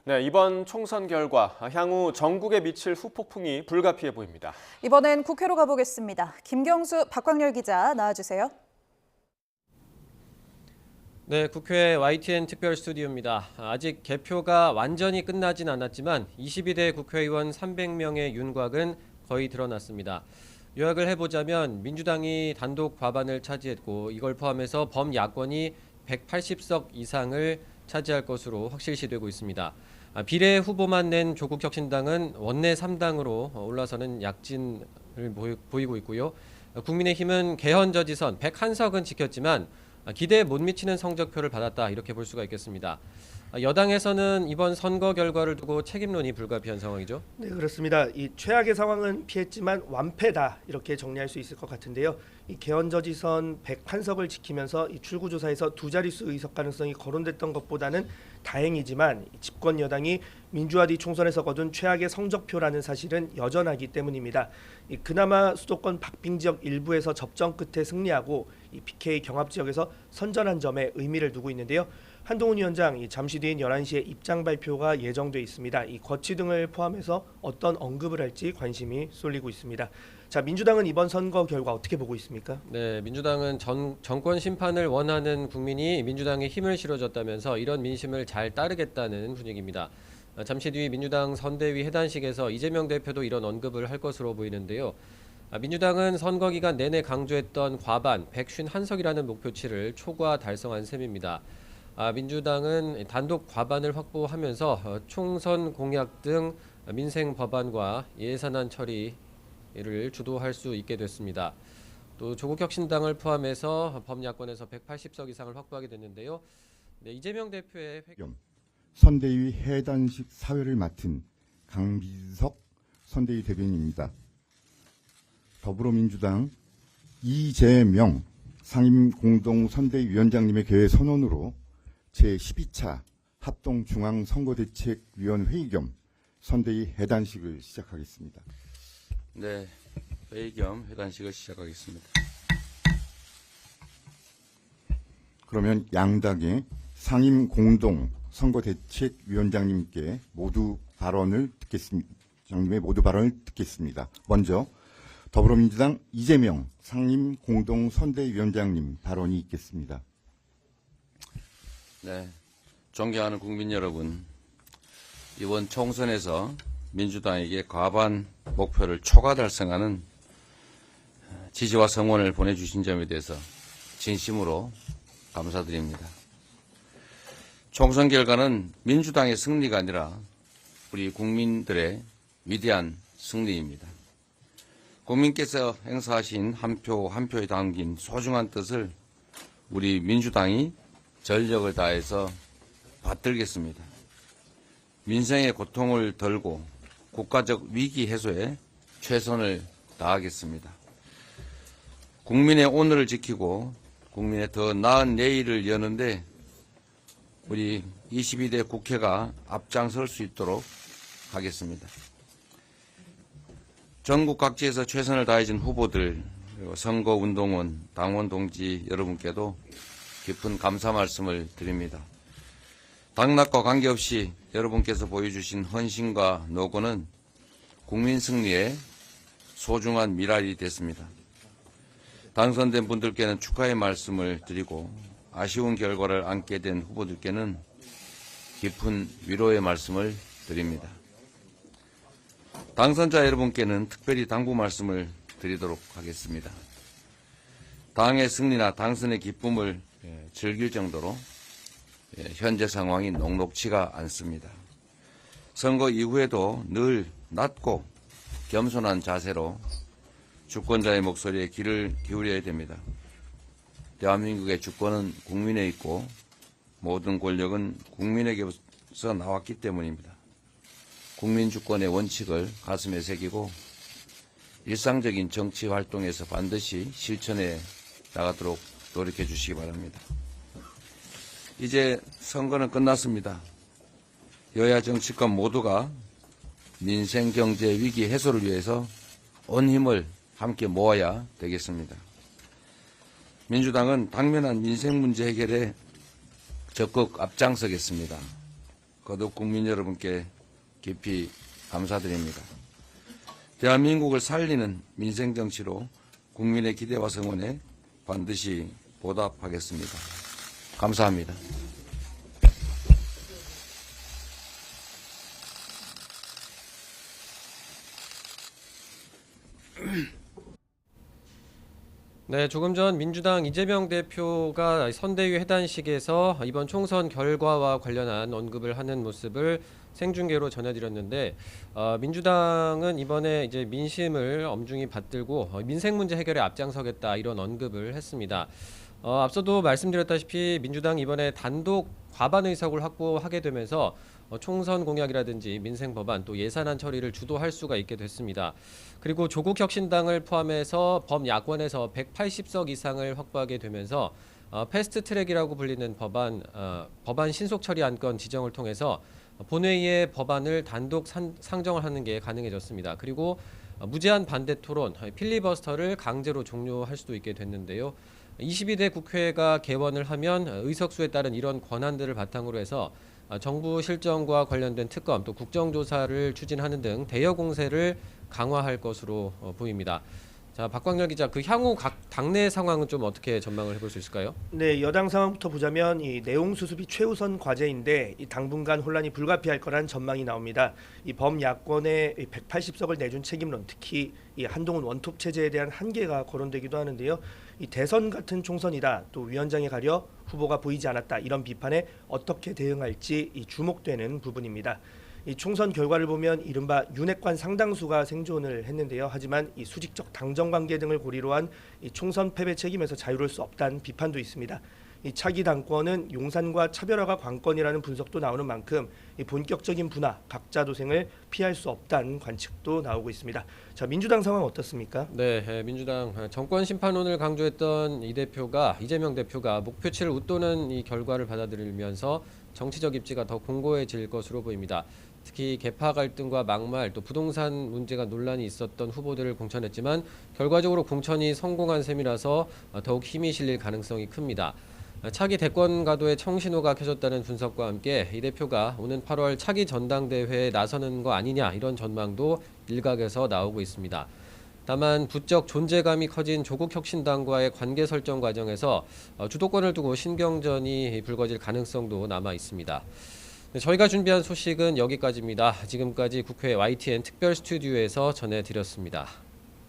네, 이번 총선 결과 향후 전국에 미칠 후폭풍이 불가피해 보입니다. 이번엔 국회로 가보겠습니다. 김경수, 박광렬 기자 나와주세요. 네, 국회 YTN 특별 스튜디오입니다. 아직 개표가 완전히 끝나진 않았지만 22대 국회의원 300명의 윤곽은 거의 드러났습니다. 요약을 해보자면 민주당이 단독 과반을 차지했고 이걸 포함해서 범야권이 180석 이상을 차지할 것으로 확실시되고 있습니다. 비례 후보만 낸 조국혁신당은 원내 3당으로 올라서는 약진을 보이고 있고요. 국민의힘은 개헌저지선 101석은 지켰지만 기대에 못 미치는 성적표를 받았다 이렇게 볼 수가 있겠습니다. 여당에서는 이번 선거 결과를 두고 책임론이 불가피한 상황이죠. 네, 그렇습니다. 이 최악의 상황은 피했지만 완패다 이렇게 정리할 수 있을 것 같은데요. 이 개헌저지선 101석을 지키면서 이 출구조사에서 두 자릿수 의석 가능성이 거론됐던 것보다는 다행이지만 집권 여당이 민주화 뒤 총선에서 거둔 최악의 성적표라는 사실은 여전하기 때문입니다. 그나마 수도권 박빙 지역 일부에서 접전 끝에 승리하고 이 PK 경합 지역에서 선전한 점에 의미를 두고 있는데요. 한동훈 위원장 잠시 뒤인 11시에 입장 발표가 예정돼 있습니다. 이 거취 등을 포함해서 어떤 언급을 할지 관심이 쏠리고 있습니다. 자, 민주당은 이번 선거 결과 어떻게 보고 있습니까? 네, 민주당은 정권 심판을 원하는 국민이 민주당에 힘을 실어줬다면서 이런 민심을 잘 따르겠다는 분위기입니다. 잠시 뒤 민주당 선대위 해단식에서 이재명 대표도 이런 언급을 할 것으로 보이는데요. 민주당은 선거 기간 내내 강조했던 과반 151석이라는 목표치를 초과 달성한 셈입니다. 민주당은 단독 과반을 확보하면서 총선 공약 등 민생 법안과 예산안 처리를 주도할 수 있게 됐습니다. 또 조국혁신당을 포함해서 범야권에서 180석 이상을 확보하게 됐는데요. 네, 이재명 대표의 선대위 해단식 사회를 맡은 강비석 선대위 대변인입니다. 더불어민주당 이재명 상임공동선대위원장님의 개회 선언으로 제12차 합동중앙선거대책위원회의 겸 선대위 해단식을 시작하겠습니다. 네, 회의 겸 회단식을 시작하겠습니다. 그러면 양당의 상임공동선거대책위원장님께 모두 발언을 듣겠습니다. 먼저 더불어민주당 이재명 상임공동선대위원장님 발언이 있겠습니다. 네, 존경하는 국민 여러분, 이번 총선에서 민주당에게 과반 목표를 초과 달성하는 지지와 성원을 보내주신 점에 대해서 진심으로 감사드립니다. 총선 결과는 민주당의 승리가 아니라 우리 국민들의 위대한 승리입니다. 국민께서 행사하신 한 표 한 표에 담긴 소중한 뜻을 우리 민주당이 전력을 다해서 받들겠습니다. 민생의 고통을 덜고 국가적 위기 해소에 최선을 다하겠습니다. 국민의 오늘을 지키고 국민의 더 나은 내일을 여는데 우리 22대 국회가 앞장설 수 있도록 하겠습니다. 전국 각지에서 최선을 다해준 후보들, 그리고 선거운동원, 당원 동지 여러분께도 깊은 감사 말씀을 드립니다. 당락과 관계없이 여러분께서 보여주신 헌신과 노고는 국민 승리의 소중한 미랄이 됐습니다. 당선된 분들께는 축하의 말씀을 드리고 아쉬운 결과를 안게 된 후보들께는 깊은 위로의 말씀을 드립니다. 당선자 여러분께는 특별히 당부 말씀을 드리도록 하겠습니다. 당의 승리나 당선의 기쁨을 즐길 정도로 현재 상황이 녹록치가 않습니다. 선거 이후에도 늘 낮고 겸손한 자세로 주권자의 목소리에 귀를 기울여야 됩니다. 대한민국의 주권은 국민에 있고 모든 권력은 국민에게서 나왔기 때문입니다. 국민 주권의 원칙을 가슴에 새기고 일상적인 정치 활동에서 반드시 실천해 나가도록 노력해 주시기 바랍니다. 이제 선거는 끝났습니다. 여야 정치권 모두가 민생 경제 위기 해소를 위해서 온 힘을 함께 모아야 되겠습니다. 민주당은 당면한 민생 문제 해결에 적극 앞장서겠습니다. 거듭 국민 여러분께 깊이 감사드립니다. 대한민국을 살리는 민생정치로 국민의 기대와 성원에 반드시 보답하겠습니다. 감사합니다. 네, 조금 전 민주당 이재명 대표가 선대위 회단식에서 이번 총선 결과와 관련한 언급을 하는 모습을 생중계로 전해드렸는데, 민주당은 이번에 이제 민심을 엄중히 받들고 민생 문제 해결에 앞장서겠다 이런 언급을 했습니다. 앞서도 말씀드렸다시피 민주당 이번에 단독 과반 의석을 확보하게 되면서 총선 공약이라든지 민생 법안 또 예산안 처리를 주도할 수가 있게 됐습니다. 그리고 조국혁신당을 포함해서 범야권에서 180석 이상을 확보하게 되면서 패스트트랙이라고 불리는 법안 신속 처리 안건 지정을 통해서 본회의에 법안을 단독 상정을 하는 게 가능해졌습니다. 그리고 무제한 반대 토론, 필리버스터를 강제로 종료할 수도 있게 됐는데요. 22대 국회가 개원을 하면 의석수에 따른 이런 권한들을 바탕으로 해서 정부 실정과 관련된 특검 또 국정조사를 추진하는 등 대여 공세를 강화할 것으로 보입니다. 자, 박광렬 기자, 그 향후 각 당내 상황은 좀 어떻게 전망을 해볼 수 있을까요? 네, 여당 상황부터 보자면 이 내용 수습이 최우선 과제인데 이 당분간 혼란이 불가피할 거란 전망이 나옵니다. 이 범야권의 180석을 내준 책임론, 특히 이 한동훈 원톱 체제에 대한 한계가 거론되기도 하는데요. 이 대선 같은 총선이다, 또 위원장에 가려 후보가 보이지 않았다, 이런 비판에 어떻게 대응할지 이 주목되는 부분입니다. 이 총선 결과를 보면 이른바 윤핵관 상당수가 생존을 했는데요. 하지만 이 수직적 당정 관계 등을 고리로 한 이 총선 패배 책임에서 자유로울 수 없다는 비판도 있습니다. 이 차기 당권은 용산과 차별화가 관건이라는 분석도 나오는 만큼 이 본격적인 분화, 각자 도생을 피할 수 없다는 관측도 나오고 있습니다. 자, 민주당 상황 어떻습니까? 네, 민주당 정권 심판론을 강조했던 이재명 대표가 목표치를 웃도는 이 결과를 받아들이면서 정치적 입지가 더 공고해질 것으로 보입니다. 특히 계파 갈등과 막말 또 부동산 문제가 논란이 있었던 후보들을 공천했지만 결과적으로 공천이 성공한 셈이라서 더욱 힘이 실릴 가능성이 큽니다. 차기 대권 가도에 청신호가 켜졌다는 분석과 함께 이 대표가 오는 8월 차기 전당대회에 나서는 거 아니냐 이런 전망도 일각에서 나오고 있습니다. 다만 부쩍 존재감이 커진 조국혁신당과의 관계 설정 과정에서 주도권을 두고 신경전이 불거질 가능성도 남아 있습니다. 저희가 준비한 소식은 여기까지입니다. 지금까지 국회 YTN 특별 스튜디오에서 전해드렸습니다.